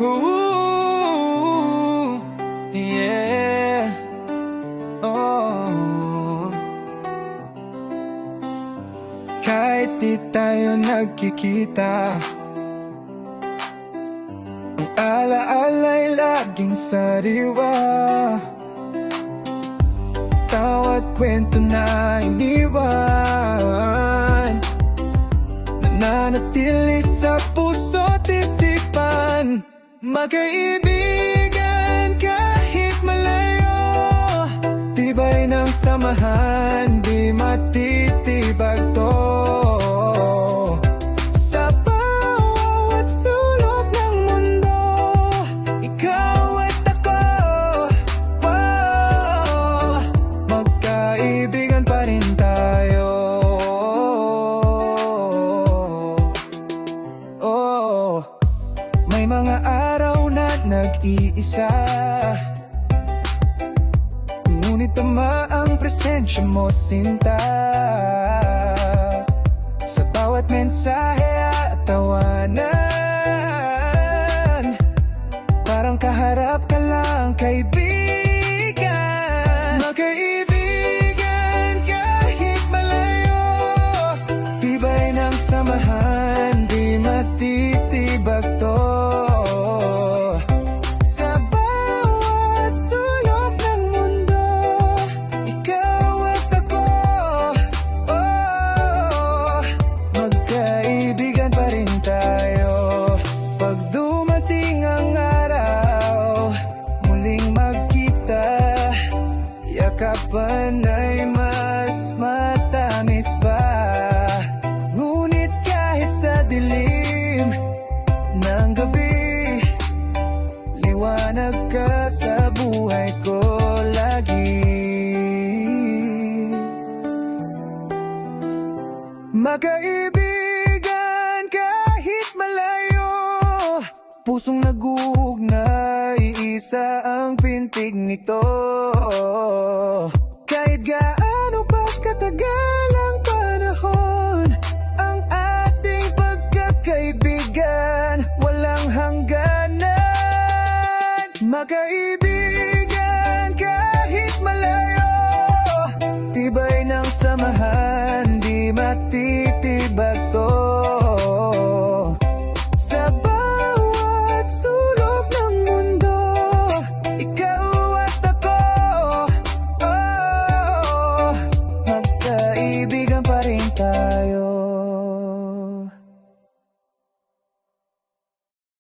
Ooh, yeah. Oh. Kahit di tayo nagkikita, ang alaala'y laging sariwa. Tawat kwento na iniwan, nananatili sa puso't isipan. Magkaibigan kahit malayo, tibay ng samahan, di matitibag to. Sa bawat sulok ng mundo, ikaw at ako, wow, magkaibigan pa rin tayo. Oh, may mga araw na nag-iisa, ngunit tama ang presensya mo, sinta. Sa bawat mensahe at tawanan, parang kaharap ka lang, kaibigan. Magkaibigan kahit malayo, tibay ng samahan, di matitibag to. Sa bawat sulok ng mundo, ikaw at ako, oh, magkaibigan pa rin tayo. Pag dumating ang araw, muling magkita, yakapan ay mas matamis pa. Ngunit kahit sa dilim ng gabi, liwanag ka sa buhay ko lagi. Magkaibigan kahit malayo, pusong naguugnay, isa ang pintig nito. Kahit gaano pa katagal,